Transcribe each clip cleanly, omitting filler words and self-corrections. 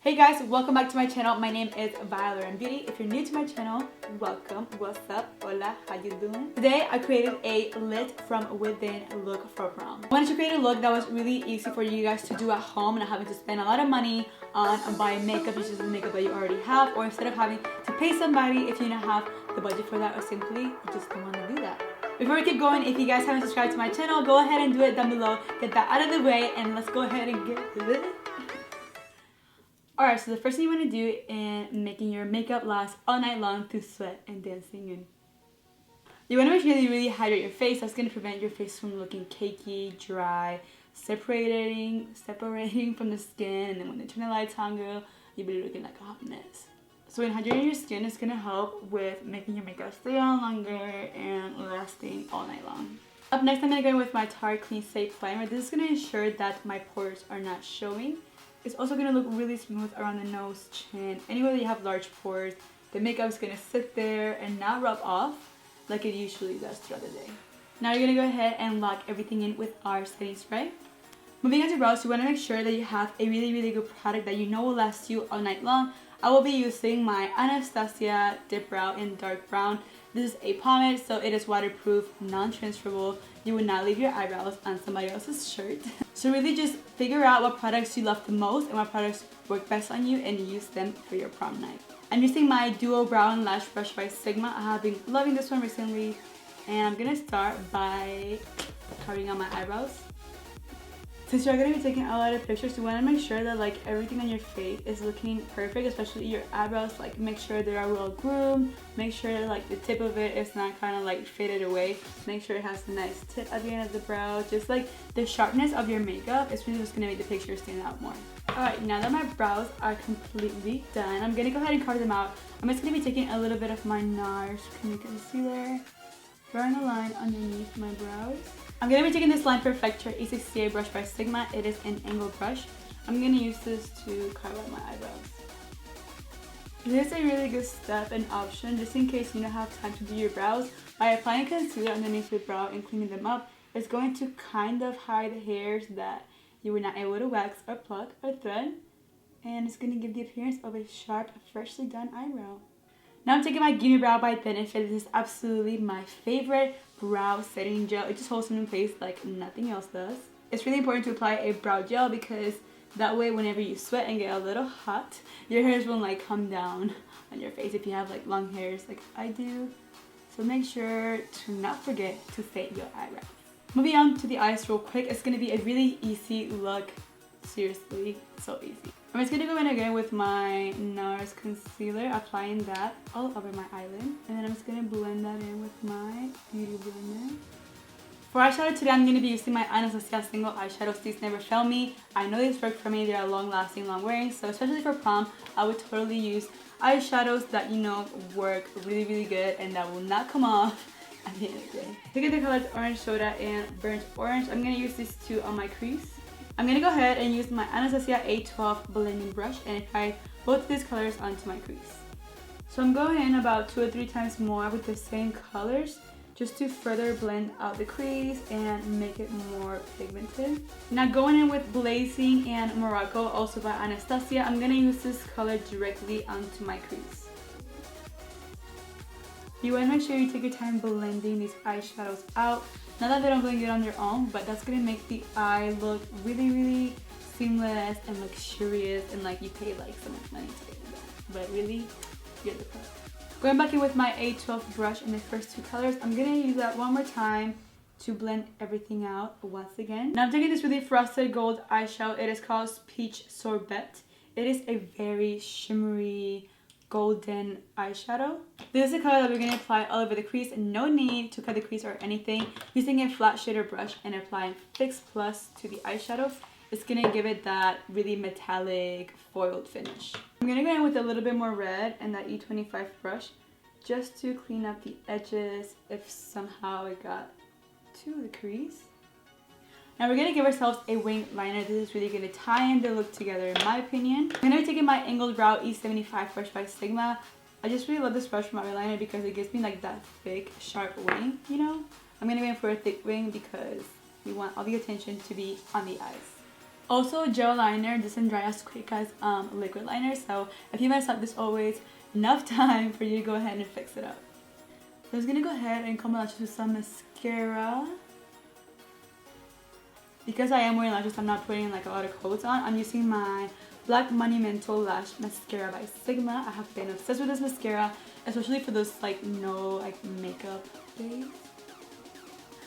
Hey guys, welcome back to my channel. My name is Vale and Beauty. If you're new to my channel, welcome. What's up? Hola, how you doing? Today I created a lit from within look for prom. I wanted to create a look that was really easy for you guys to do at home and not having to spend a lot of money on buying makeup, just the makeup that you already have, or instead of having to pay somebody if you don't have the budget for that, or simply you just don't want to do that. Before we keep going, if you guys haven't subscribed to my channel, go ahead and do it down below. Get that out of the way and let's go ahead and get lit. Alright, so the first thing you want to do in making your makeup last all night long through sweat and dancing, and you want to make sure that you really hydrate your face. That's going to prevent your face from looking cakey, dry, separating from the skin, and then when they turn the lights on, girl, you'll be looking like a hot mess. So when hydrating your skin is going to help with making your makeup stay on longer and lasting all night long. Up next, I'm going to go in with my Tarte Clean Safe Primer. This is going to ensure that my pores are not showing. It's also going to look really smooth around the nose, chin, anywhere that you have large pores. The makeup is going to sit there and not rub off like it usually does throughout the day. Now you're going to go ahead and lock everything in with our setting spray. Moving on to brows, you want to make sure that you have a really good product that you know will last you all night long. I will be using my Anastasia Dip Brow in dark brown. This is a pomade, so it is waterproof, non-transferable. You would not leave your eyebrows on somebody else's shirt. So really just figure out what products you love the most and what products work best on you and use them for your prom night. I'm using my Duo Brow and Lash Brush by Sigma. I have been loving this one recently, and I'm gonna start by covering on my eyebrows. Since you're going to be taking a lot of pictures, you want to make sure that like everything on your face is looking perfect, especially your eyebrows. Like make sure they are well groomed, make sure that, like the tip of it is not kind of like faded away, make sure it has a nice tip at the end of the brow. Just like the sharpness of your makeup is really just going to make the picture stand out more. Alright, now that my brows are completely done, I'm going to go ahead and carve them out. I'm just going to be taking a little bit of my NARS Creamy Concealer, drawing a line underneath my brows. I'm going to be taking this Line Perfector A68 brush by Sigma. It is an angled brush. I'm going to use this to carve out my eyebrows. This is a really good step and option just in case you don't have time to do your brows. By applying concealer underneath your brow and cleaning them up, it's going to kind of hide the hairs that you were not able to wax or pluck or thread. And it's going to give the appearance of a sharp, freshly done eyebrow. Now I'm taking my GIMMIE Brow by Benefit. This is absolutely my favorite brow setting gel. It just holds them in place like nothing else does. It's really important to apply a brow gel because that way whenever you sweat and get a little hot, your hairs won't like come down on your face if you have like long hairs like I do. So make sure to not forget to set your eyebrows. Moving on to the eyes real quick. It's going to be a really easy look. Seriously, so easy. I'm just going to go in again with my NARS concealer, applying that all over my eyelid. And then I'm just going to blend that in with my beauty blender. For eyeshadow today, I'm going to be using my Anastasia single eyeshadows. These never fail me. I know these work for me. They are long lasting, long wearing. So especially for prom, I would totally use eyeshadows that you know work really good and that will not come off at the end of the day. Look at the colors Orange Soda and Burnt Orange. I'm going to use these two on my crease. I'm going to go ahead and use my Anastasia A12 blending brush and apply both of these colors onto my crease. So I'm going in about 2 or 3 times more with the same colors just to further blend out the crease and make it more pigmented. Now going in with Blazing and Morocco, also by Anastasia, I'm going to use this color directly onto my crease. You want to make sure you take your time blending these eyeshadows out. Not that they don't blend good on their own, but that's going to make the eye look really seamless and luxurious and like you paid like so much money to get that. But really, you're the pro. Going back in with my A12 brush in the first 2 colors, I'm going to use that one more time to blend everything out once again. Now I'm taking this really frosted gold eyeshadow. It is called Peach Sorbet. It is a very shimmery golden eyeshadow. This is the color that we're going to apply all over the crease, and no need to cut the crease or anything. Using a flat shader brush and applying Fix Plus to the eyeshadow, it's going to give it that really metallic foiled finish. I'm going to go in with a little bit more red and that E25 brush just to clean up the edges if somehow it got to the crease. Now we're going to give ourselves a wing liner. This is really going to tie in the look together in my opinion. I'm going to be taking my Angled Brow E75 brush by Sigma. I just really love this brush for my eyeliner because it gives me like that thick, sharp wing, you know? I'm going to go in for a thick wing because we want all the attention to be on the eyes. Also, gel liner doesn't dry as quick as liquid liner, so if you mess up, there's always enough time for you to go ahead and fix it up. So I'm just gonna go ahead and comb my lashes with some mascara. Because I am wearing lashes, I'm not putting like a lot of coats on. I'm using my Black Monumental Lash Mascara by Sigma. I have been obsessed with this mascara, especially for those like no like makeup days.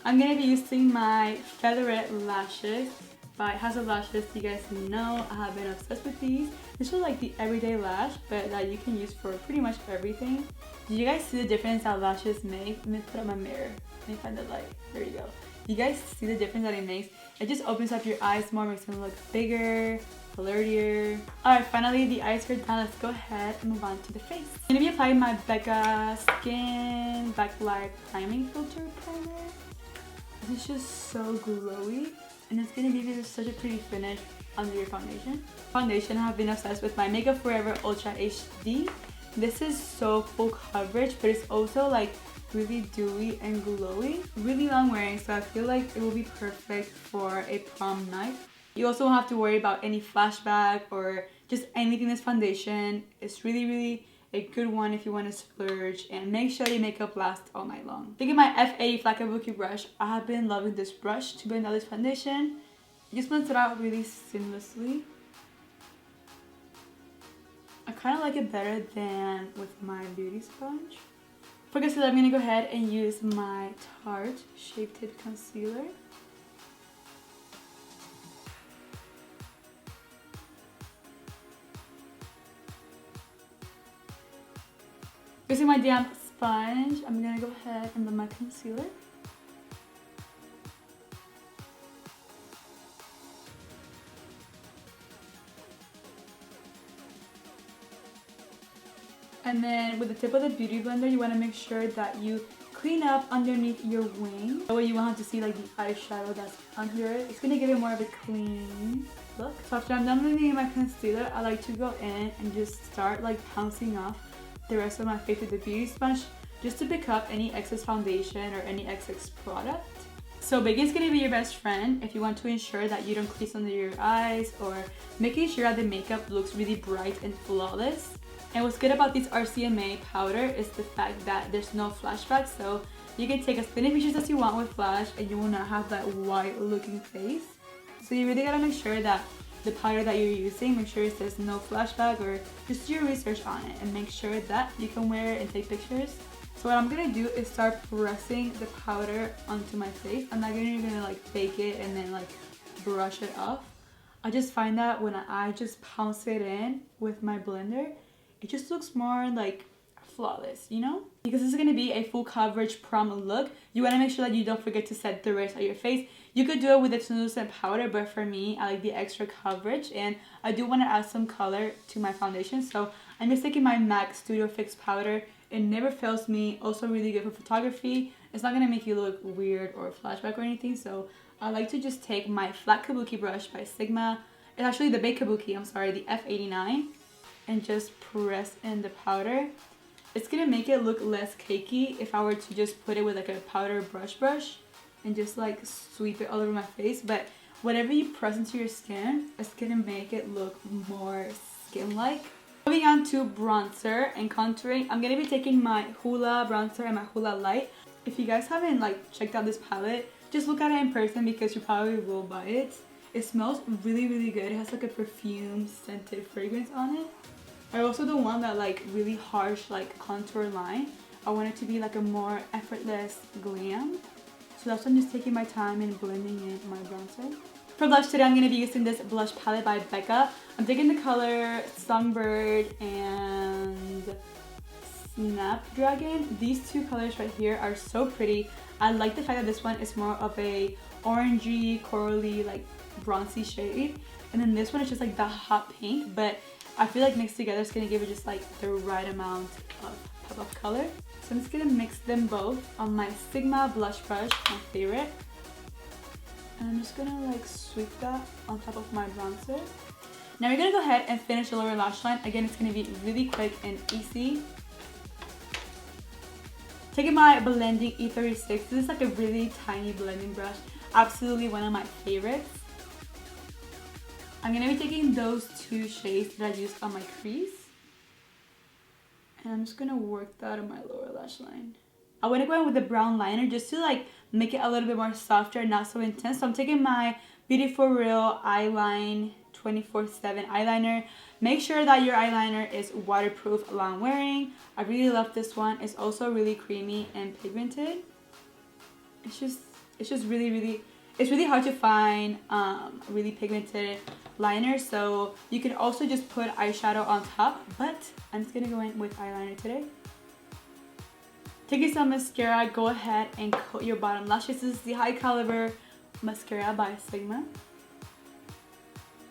I'm gonna be using my Featherette lashes by House of Lashes. You guys know I have been obsessed with these. This is like the everyday lash, but that you can use for pretty much everything. Do you guys see the difference that lashes make? Let me put up my mirror. Let me find the light. There you go. You guys see the difference that it makes? It just opens up your eyes more, makes them look bigger, flirtier. Alright, finally the eyes are done. Let's go ahead and move on to the face. I'm going to be applying my BECCA Skin Backlight Priming Filter Primer. This is just so glowy, and it's going to give you such a pretty finish under your foundation. Foundation, I have been obsessed with my Makeup Forever Ultra HD. This is so full coverage, but it's also like really dewy and glowy. Really long wearing, so I feel like it will be perfect for a prom night. You also won't have to worry about any flashback or just anything. This foundation is really a good one if you want to splurge and make sure your makeup lasts all night long. Taking my F80 Flat Kabuki brush, I have been loving this brush to blend out this foundation. It just blends it out really seamlessly. I kind of like it better than with my beauty sponge. For concealer, I'm going to go ahead and use my Tarte Shape Tape Concealer. Using my damp sponge, I'm going to go ahead and blend my concealer. And then with the tip of the beauty blender, you want to make sure that you clean up underneath your wing. That way you won't have to see like the eyeshadow that's under it. It's going to give it more of a clean look. So after I'm done blending my concealer, I like to go in and just start like pouncing off the rest of my face with the beauty sponge just to pick up any excess foundation or any excess product. So baking is going to be your best friend if you want to ensure that you don't crease under your eyes, or making sure that the makeup looks really bright and flawless. And what's good about this RCMA powder is the fact that there's no flashback, so you can take as many pictures as you want with flash and you will not have that white looking face. So you really gotta make sure that the powder that you're using, make sure it says no flashback, or just do your research on it and make sure that you can wear it and take pictures. So what I'm gonna do is start pressing the powder onto my face. I'm not gonna like bake it and then like brush it off. I just find that when I just pounce it in with my blender, it just looks more like flawless, you know? Because this is going to be a full coverage prom look, you want to make sure that you don't forget to set the rest of your face. You could do it with a translucent powder, but for me, I like the extra coverage, and I do want to add some color to my foundation. So I'm just taking my MAC Studio Fix powder. It never fails me. Also really good for photography. It's not going to make you look weird or flashback or anything. So I like to just take my flat kabuki brush by Sigma. It's actually the big kabuki, I'm sorry, the F89. And just press in the powder. It's gonna make it look less cakey if I were to just put it with like a powder brush and just like sweep it all over my face. But whatever you press into your skin, it's gonna make it look more skin-like. Moving on to bronzer and contouring, I'm gonna be taking my Hoola bronzer and my Hoola Light. If you guys haven't like checked out this palette, just look at it in person because you probably will buy it. It smells really good. It has like a perfume scented fragrance on it. I also don't want that like really harsh like contour line. I want it to be like a more effortless glam. So that's why I'm just taking my time and blending in my bronzer. For blush today, I'm going to be using this blush palette by BECCA. I'm taking the color Songbird and Snapdragon. These two colors right here are so pretty. I like the fact that this one is more of a orangey, corally, like bronzy shade. And then this one is just like the hot pink, but I feel like mixed together it's going to give it just like the right amount of pop of color. So I'm just going to mix them both on my Sigma blush brush, my favorite. And I'm just going to like sweep that on top of my bronzer. Now we're going to go ahead and finish the lower lash line. Again, it's going to be really quick and easy. Taking my blending E36. This is like a really tiny blending brush. Absolutely one of my favorites. I'm going to be taking those two shades that I used on my crease. And I'm just going to work that on my lower lash line. I want to go in with a brown liner just to like make it a little bit more softer and not so intense. So I'm taking my Beauty For Real Eyeline 24/7 eyeliner. Make sure that your eyeliner is waterproof long wearing. I really love this one. It's also really creamy and pigmented. It's just really it's really hard to find really pigmented liner, so you can also just put eyeshadow on top, but I'm just gonna go in with eyeliner today. Taking some mascara, go ahead and coat your bottom lashes. This is the High Caliber Mascara by Sigma.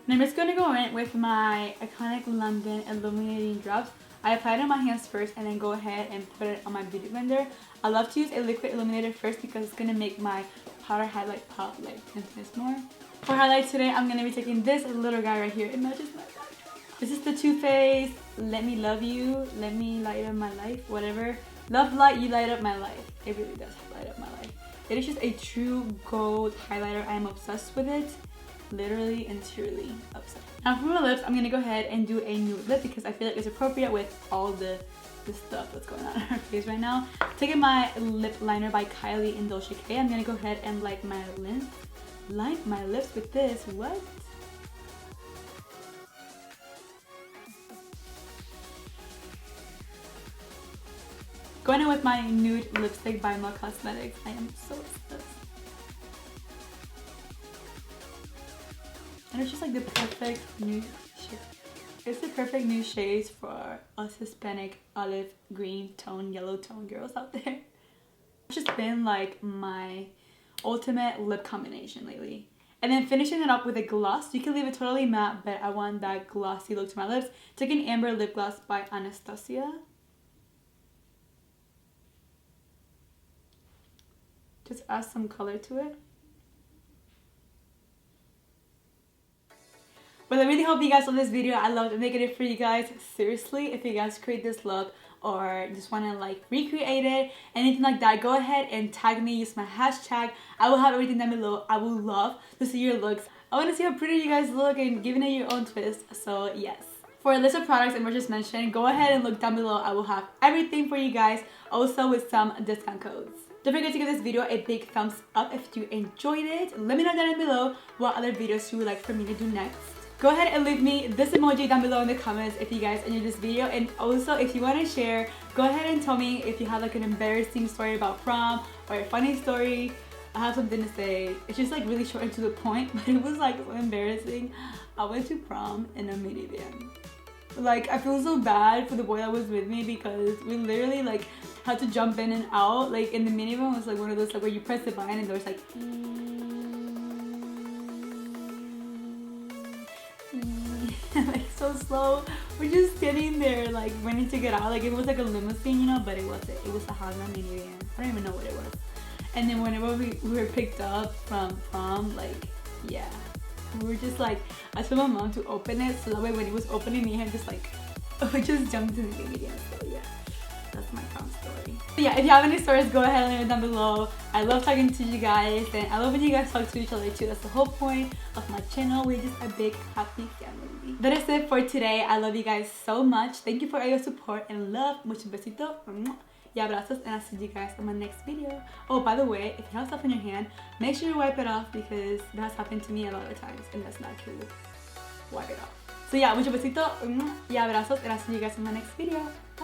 And I'm just gonna go in with my iconic London illuminating drops. I apply it on my hands first and then go ahead and put it on my beauty blender. I love to use a liquid illuminator first because it's gonna make my powder highlight pop like 10 times more. For highlight today, I'm gonna be taking this little guy right here. It matches my backdrop. This is the Too Faced Let Me Love You, Let Me Light Up My Life, whatever. Love light, you light up my life. It really does light up my life. It is just a true gold highlighter. I am obsessed with it. Literally and truly obsessed. Now for my lips, I'm gonna go ahead and do a nude lip because I feel like it's appropriate with all the stuff that's going on her face right now. Taking my lip liner by Kylie in Dolce K, I'm gonna go ahead and light my lips with this. What? Going in with my nude lipstick by Mel Cosmetics. I am so obsessed. And it's just like the perfect nude shade. It's the perfect nude shades for us Hispanic olive green tone, yellow tone girls out there. It's just been like my ultimate lip combination lately. And then finishing it up with a gloss. You can leave it totally matte, but I want that glossy look to my lips. Taking Amber Lip Gloss by Anastasia. Just add some color to it. Well, I really hope you guys love this video. I loved making it for you guys. Seriously, if you guys create this look or just want to like recreate it, anything like that, go ahead and tag me. Use my hashtag. I will have everything down below. I would love to see your looks. I want to see how pretty you guys look and giving it your own twist. So yes. For a list of products and just mentioned, go ahead and look down below. I will have everything for you guys, also with some discount codes. Don't forget to give this video a big thumbs up if you enjoyed it. Let me know down below what other videos you would like for me to do next. Go ahead and leave me this emoji down below in the comments if you guys enjoyed this video. And also, if you want to share, go ahead and tell me if you have like an embarrassing story about prom or a funny story. I have something to say. It's just like really short and to the point, but it was like so embarrassing. I went to prom in a minivan. Like, I feel so bad for the boy that was with me because we literally like had to jump in and out. Like, in the minivan was like one of those like where you press the button and there was like like so slow. We're just sitting there like waiting to get out. Like, it was like a limousine, you know, but it wasn't. It was a Honda minivan. I don't even know what it was. And then whenever we were picked up from prom, like, yeah, we were just like, I told my mom to open it so that way when it was opening, me had just like, we just jumped in the minivan. So yeah, that's my prom story. So yeah, if you have any stories, go ahead and leave it down below. I love talking to you guys, and I love when you guys talk to each other too. That's the whole point of my channel. We're just a big happy family. That is it for today. I love you guys so much. Thank you for all your support and love. Muchos besitos y abrazos, and I'll see you guys in my next video. Oh, by the way, if you have stuff in your hand, make sure you wipe it off because that has happened to me a lot of times and that's not true. Wipe it off. So yeah, muchos besitos y abrazos, and I'll see you guys in my next video. Bye.